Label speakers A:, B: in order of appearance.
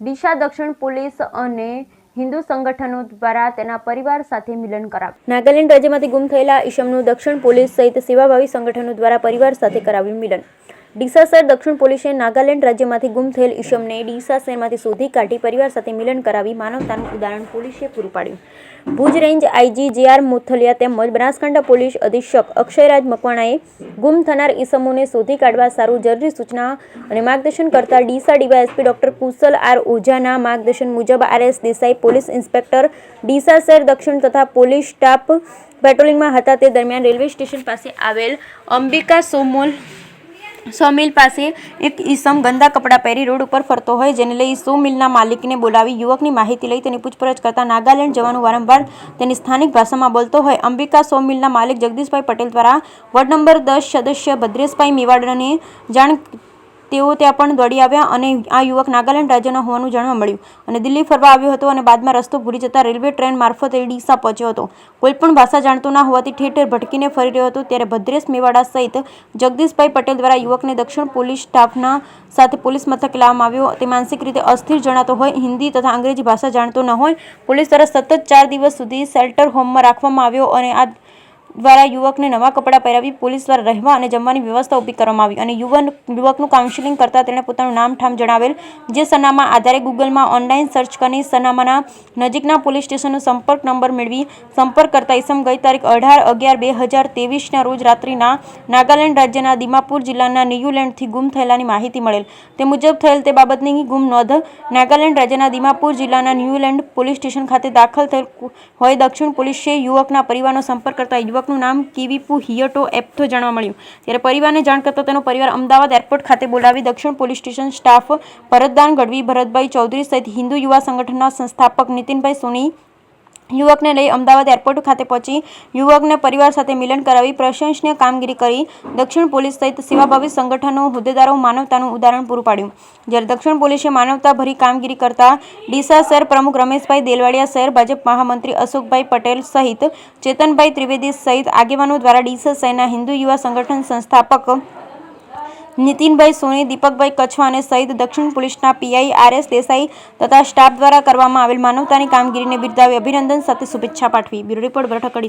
A: દિશા દક્ષિણ પોલીસ અને હિન્દુ સંગઠનો દ્વારા તેના પરિવાર સાથે મિલન કરાવ્યું। નાગાલેન્ડ રાજ્યમાંથી ગુમ થયેલા ઈસમનું દક્ષિણ પોલીસ સહિત સેવાભાવી સંગઠનો દ્વારા પરિવાર સાથે કરાવ્યું મિલન। ડીસા શહેર દક્ષિણ પોલીસે નાગાલેન્ડ રાજ્યમાંથી ગુમ થયેલ ઈસમને ડીસા શહેરમાંથી શોધી કાઢી પરિવાર સાથે મિલન કરાવી માનવતાનું ઉદાહરણ પોલીસે પૂરું પાડ્યું। Bhuj range IG J R. Mothaliya તેમજ બનાસકાંઠા પોલીસ અધિક્ષક અક્ષયરાજ મકવાણાએ ગુમ થનાર ઈસમોને શોધી કાઢવા સારું જરૂરી સૂચના અને માર્ગદર્શન કરતા ડીસા ડીવાયએસપી ડોક્ટર કુશલ આર ઓઝાના માર્ગદર્શન મુજબ આર.એસ. દેસાઈ પોલીસ ઇન્સ્પેક્ટર ડીસા શહેર દક્ષિણ તથા પોલીસ સ્ટાફ પેટ્રોલિંગમાં હતા। તે દરમિયાન રેલવે સ્ટેશન પાસે આવેલ અંબિકા સોમિલ પાસે એક ઈસમ ગંદા કપડાં પહેરી રોડ ઉપર ફરતો હોય, જેને લઈ સોમિલના માલિકને બોલાવી યુવકની માહિતી લઈ તેની પૂછપરછ કરતા નાગાલેન્ડ જવાનું વારંવાર તેની સ્થાનિક ભાષામાં બોલતો હોય અંબિકા સોમિલના માલિક જગદીશભાઈ પટેલ દ્વારા વોર્ડ નંબર 10 સદસ્ય ભદ્રેશભાઈ મેવાડને જાણ તેઓ ત્યાં પણ દોડી આવ્યા અને આ યુવક નાગાલેન્ડ રાજ્યનો હોવાનું જાણવા મળ્યું અને દિલ્હી ફરવા આવ્યો હતો અને બાદમાં રસ્તો ભૂલી જતા રેલવે ટ્રેન મારફતે ડીસા પહોંચ્યો હતો। કોઈ પણ ભાષા જાણતો ના હોવાથી ઠેર ઠેર ભટકીને ફરી રહ્યો હતો। ત્યારે ભદ્રેશ મેવાડા સહિત જગદીશભાઈ પટેલ દ્વારા યુવકને દક્ષિણ પોલીસ સ્ટાફના સાથે પોલીસ મથકે લાવવામાં આવ્યો। તે માનસિક રીતે અસ્થિર જણાતો હોય, હિન્દી તથા અંગ્રેજી ભાષા જાણતો ન હોય, પોલીસ દ્વારા સતત 4 દિવસ સુધી શેલ્ટર હોમમાં રાખવામાં આવ્યો અને આ દ્વારા યુવકને નવા કપડાં પહેરાવી પોલીસ દ્વારા રહેવા અને જમવાની વ્યવસ્થા ઊભી કરવામાં આવી અને યુવકનું કાઉન્સિલિંગ કરતા તેણે પોતાનું નામ ઠામ જણાવેલ, જે સરનામા આધારે ગૂગલમાં ઓનલાઈન સર્ચ કરી સરનામાના નજીકના પોલીસ સ્ટેશનનો સંપર્ક નંબર મેળવી સંપર્ક કરતા ઈસમ ગઈ તારીખ 18/11/2023ના રોજ રાત્રિના નાગાલેન્ડ રાજ્યના દિમાપુર જિલ્લાના ન્યુલેન્ડથી ગુમ થયેલાની માહિતી મળેલ। તે મુજબ થયેલ તે બાબતની ગુમ નોંધ નાગાલેન્ડ રાજ્યના દિમાપુર જિલ્લાના ન્યુલેન્ડ પોલીસ સ્ટેશન ખાતે દાખલ થયેલ હોય દક્ષિણ પોલીસે યુવકના પરિવારનો સંપર્ક કરતા યુવકનું નામ કિવીપુ હિયટો એપ્થો જાણવા મળ્યું। ત્યારે પરિવારને જાણ કરતા તેનો પરિવાર અમદાવાદ એરપોર્ટ ખાતે બોલાવી દક્ષિણ police station staff Bharatdan Gadhvi, Bharatbhai Chaudhary સહિત હિન્દુ યુવા સંગઠનના સંસ્થાપક નીતિનભાઈ સોની યુવકને લઈ અમદાવાદ એરપોર્ટ ખાતે પહોંચી યુવકને પરિવાર સાથે મિલન કરાવી પ્રશંસનીય કામગીરી કરી દક્ષિણ પોલીસ સહિત સેવાભાવી સંગઠનો હોદ્દેદારો માનવતાનું ઉદાહરણ પૂરું પાડ્યું। જ્યારે દક્ષિણ પોલીસે માનવતાભરી કામગીરી કરતા ડીસા શહેર પ્રમુખ રમેશભાઈ દેલવાડિયા, શહેર ભાજપ મહામંત્રી અશોકભાઈ પટેલ સહિત ચેતનભાઈ ત્રિવેદી સહિત આગેવાનો દ્વારા ડીસા શહેરના હિન્દુ યુવા સંગઠન સંસ્થાપક નીતિનભાઈ સોની, દીપકભાઈ કછવાને સહિત દક્ષિણ પોલીસના પીઆઈ આર.એસ. દેસાઈ તથા સ્ટાફ દ્વારા કરવામાં આવેલ માનવતાની કામગીરીને બિરદાવી અભિનંદન સાથે શુભેચ્છા પાઠવી। Bureau report, બરઠકડી।